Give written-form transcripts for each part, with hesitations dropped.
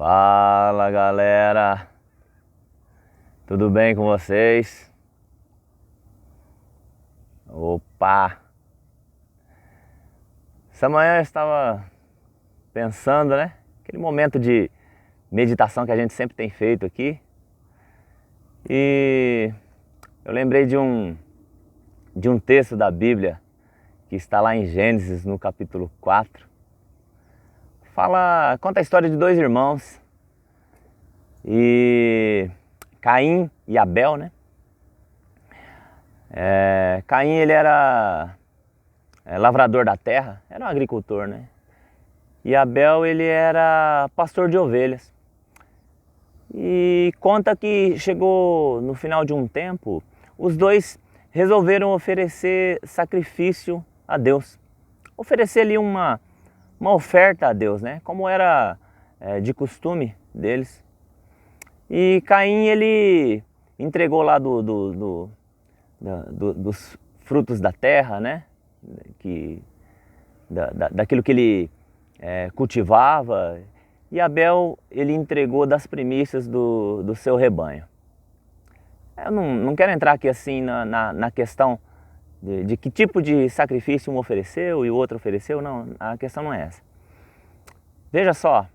Fala galera, tudo bem com vocês? Opa! Essa manhã eu estava pensando, né? Aquele momento de meditação que a gente sempre tem feito aqui. E eu lembrei de um texto da Bíblia que está lá em Gênesis, no capítulo 4. Conta a história de dois irmãos, e Caim e Abel, né? Caim, ele era lavrador da terra, era um agricultor, né? E Abel, ele era pastor de ovelhas. E conta que chegou no final de um tempo, os dois resolveram oferecer sacrifício a Deus. Oferecer ali uma oferta a Deus, né? Como era de costume deles. E Caim, ele entregou lá dos frutos da terra, né? Daquilo que ele cultivava. E Abel, ele entregou das primícias do seu rebanho. Eu não quero entrar aqui assim na questão de que tipo de sacrifício um ofereceu e o outro ofereceu, não, a questão não é essa. Veja só,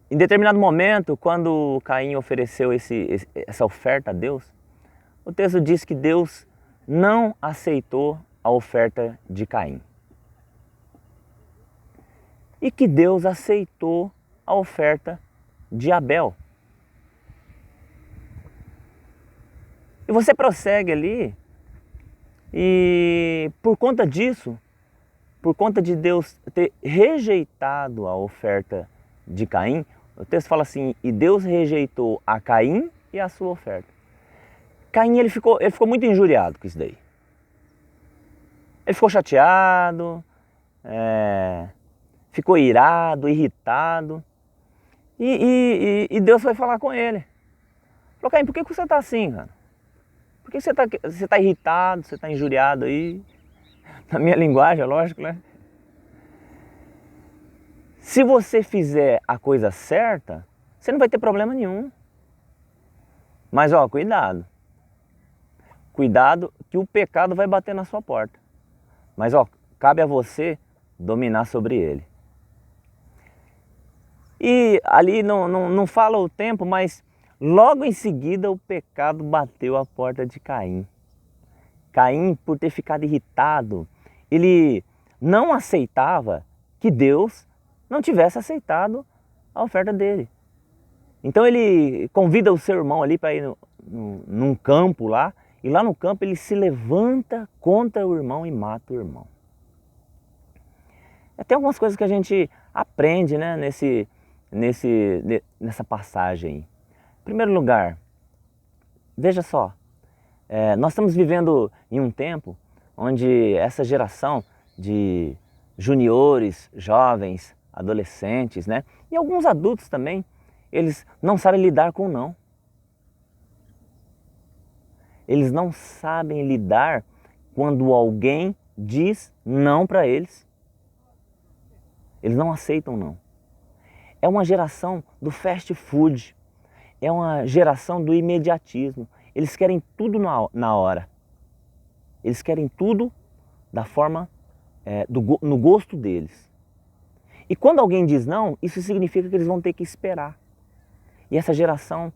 em determinado momento, quando Caim ofereceu essa oferta a Deus, o texto diz que Deus não aceitou a oferta de Caim. E que Deus aceitou a oferta de Abel. E você prossegue ali, e por conta disso, por conta de Deus ter rejeitado a oferta de Caim, o texto fala assim: e Deus rejeitou a Caim e a sua oferta. Caim, ele ficou muito injuriado com isso daí. Ele ficou chateado, ficou irado, irritado. E Deus foi falar com ele. Falou: Caim, por que você está assim, cara? Por que você tá irritado, você está injuriado aí? Na minha linguagem, é lógico, né? Se você fizer a coisa certa, você não vai ter problema nenhum. Mas ó, cuidado. Cuidado que o pecado vai bater na sua porta. Mas ó, cabe a você dominar sobre ele. E ali não fala o tempo, mas logo em seguida o pecado bateu a porta de Caim. Caim, por ter ficado irritado, ele não aceitava que Deus não tivesse aceitado a oferta dele. Então ele convida o seu irmão ali para ir num campo lá, e lá no campo ele se levanta contra o irmão e mata o irmão. Tem algumas coisas que a gente aprende, né, nessa passagem. Em primeiro lugar, veja só, nós estamos vivendo em um tempo onde essa geração de juniores, jovens, adolescentes, né, e alguns adultos também, eles não sabem lidar com o não. Eles não sabem lidar quando alguém diz não para eles. Eles não aceitam não. É uma geração do fast food. É uma geração do imediatismo. Eles querem tudo na hora. Eles querem tudo da forma, no gosto deles. E quando alguém diz não, isso significa que eles vão ter que esperar. E essa geração,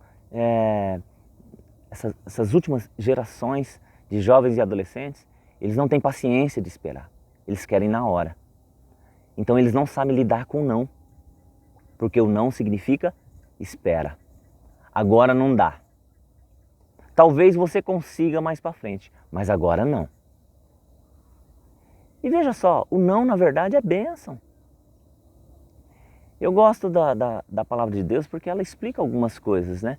essas últimas gerações de jovens e adolescentes, eles não têm paciência de esperar. Eles querem na hora. Então eles não sabem lidar com o não. Porque o não significa espera. Agora não dá. Talvez você consiga mais para frente, mas agora não. E veja só, o não na verdade é bênção. Eu gosto da palavra de Deus porque ela explica algumas coisas, né?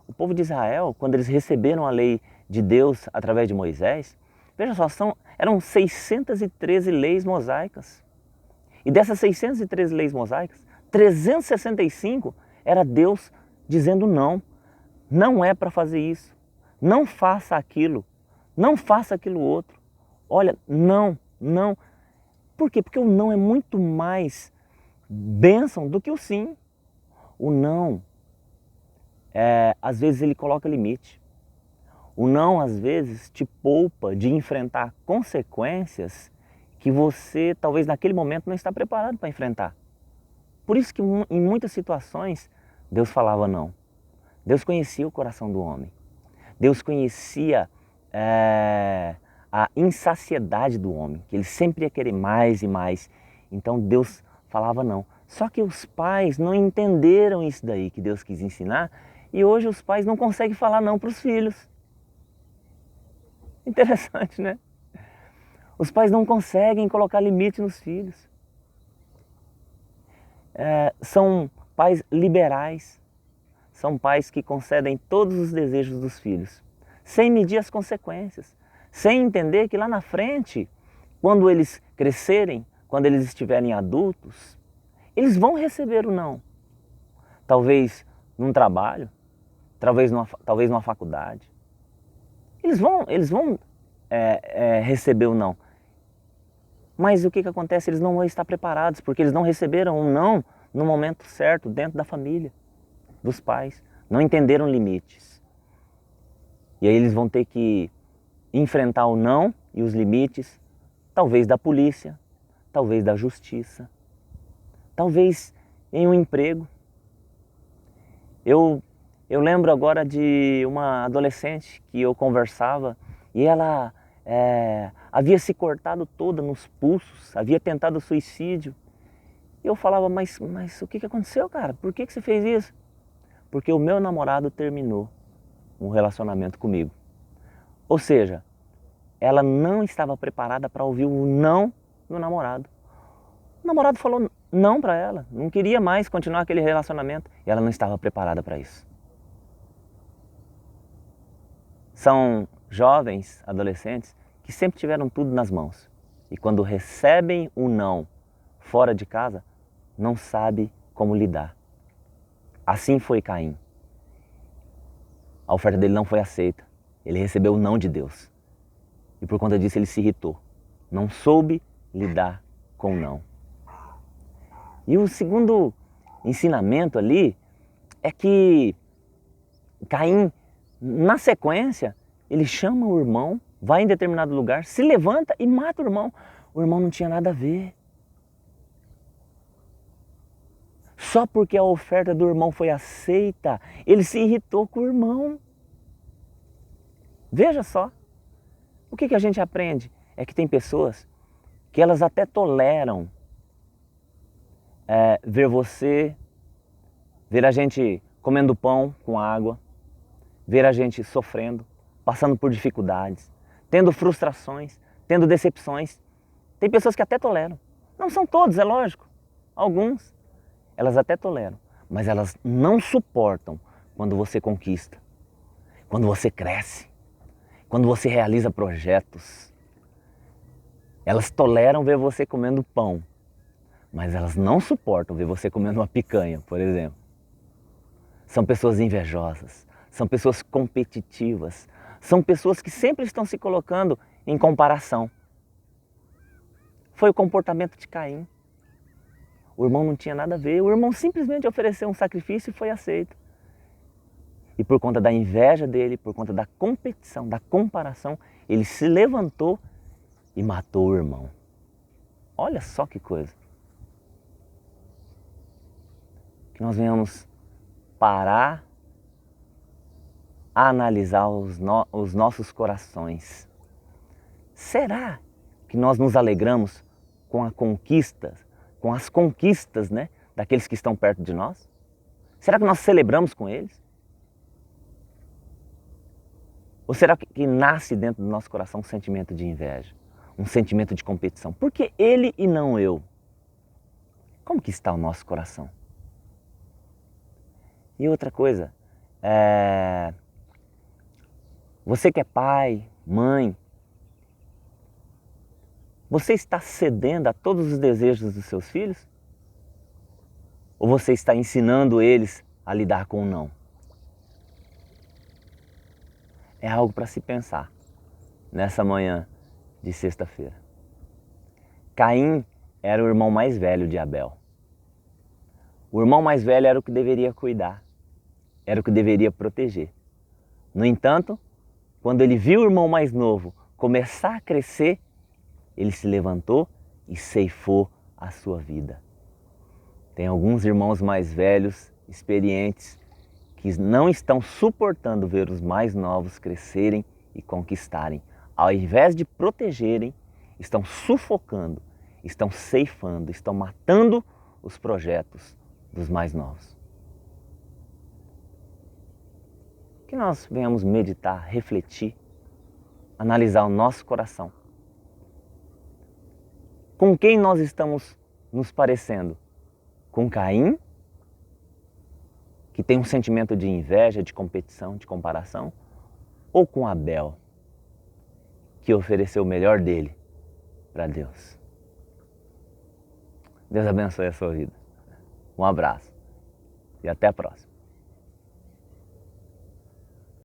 O povo de Israel, quando eles receberam a lei de Deus através de Moisés, veja só, eram 613 leis mosaicas. E dessas 613 leis mosaicas, 365 era Deus dizendo não. Não é para fazer isso. Não faça aquilo. Não faça aquilo outro. Olha, não. Por quê? Porque o não é muito mais bênção do que o sim. O não, às vezes ele coloca limite. O não, às vezes, te poupa de enfrentar consequências que você, talvez naquele momento, não está preparado para enfrentar. Por isso que em muitas situações, Deus falava não. Deus conhecia o coração do homem. Deus conhecia a insaciedade do homem, que ele sempre ia querer mais e mais. Então Deus falava não. Só que os pais não entenderam isso daí que Deus quis ensinar e hoje os pais não conseguem falar não para os filhos. Interessante, né? Os pais não conseguem colocar limite nos filhos. São pais liberais, são pais que concedem todos os desejos dos filhos, sem medir as consequências, sem entender que lá na frente, quando eles crescerem, quando eles estiverem adultos, eles vão receber o não. Talvez num trabalho, talvez numa faculdade. Eles vão receber o não. Mas o que acontece? Eles não vão estar preparados, porque eles não receberam o não no momento certo, dentro da família, dos pais. Não entenderam limites. E aí eles vão ter que enfrentar o não e os limites, talvez da polícia, talvez da justiça, talvez em um emprego. Eu lembro agora de uma adolescente que eu conversava e ela havia se cortado toda nos pulsos, havia tentado suicídio. E eu falava, mas o que aconteceu, cara? Por que você fez isso? Porque o meu namorado terminou um relacionamento comigo. Ou seja, ela não estava preparada para ouvir o não do namorado. O namorado falou não para ela, não queria mais continuar aquele relacionamento e ela não estava preparada para isso. São jovens, adolescentes, que sempre tiveram tudo nas mãos e quando recebem o não fora de casa, não sabe como lidar. Assim foi Caim. A oferta dele não foi aceita. Ele recebeu o não de Deus. E por conta disso ele se irritou. Não soube lidar com o não. E o segundo ensinamento ali é que Caim, na sequência, ele chama o irmão, vai em determinado lugar, se levanta e mata o irmão. O irmão não tinha nada a ver. Só porque a oferta do irmão foi aceita, ele se irritou com o irmão. Veja só, o que a gente aprende? É que tem pessoas que elas até toleram ver a gente comendo pão com água, ver a gente sofrendo, passando por dificuldades, tendo frustrações, tendo decepções. Tem pessoas que até toleram. Não são todos, é lógico. Alguns, elas até toleram, mas elas não suportam quando você conquista, quando você cresce, quando você realiza projetos. Elas toleram ver você comendo pão, mas elas não suportam ver você comendo uma picanha, por exemplo. São pessoas invejosas, são pessoas competitivas, são pessoas que sempre estão se colocando em comparação. Foi o comportamento de Caim. O irmão não tinha nada a ver, o irmão simplesmente ofereceu um sacrifício e foi aceito. E por conta da inveja dele, por conta da competição, da comparação, ele se levantou e matou o irmão. Olha só que coisa. Que nós venhamos parar a analisar os nossos corações. Será que nós nos alegramos com a conquista, com as conquistas, né, daqueles que estão perto de nós? Será que nós celebramos com eles? Ou será que nasce dentro do nosso coração um sentimento de inveja, um sentimento de competição? Por que ele e não eu? Como que está o nosso coração? E outra coisa, você que é pai, mãe, você está cedendo a todos os desejos dos seus filhos? Ou você está ensinando eles a lidar com o não? É algo para se pensar nessa manhã de sexta-feira. Caim era o irmão mais velho de Abel. O irmão mais velho era o que deveria cuidar, era o que deveria proteger. No entanto, quando ele viu o irmão mais novo começar a crescer, ele se levantou e ceifou a sua vida. Tem alguns irmãos mais velhos, experientes, que não estão suportando ver os mais novos crescerem e conquistarem. Ao invés de protegerem, estão sufocando, estão ceifando, estão matando os projetos dos mais novos. Que nós venhamos meditar, refletir, analisar o nosso coração. Com quem nós estamos nos parecendo? Com Caim, que tem um sentimento de inveja, de competição, de comparação? Ou com Abel, que ofereceu o melhor dele para Deus? Deus abençoe a sua vida. Um abraço e até a próxima.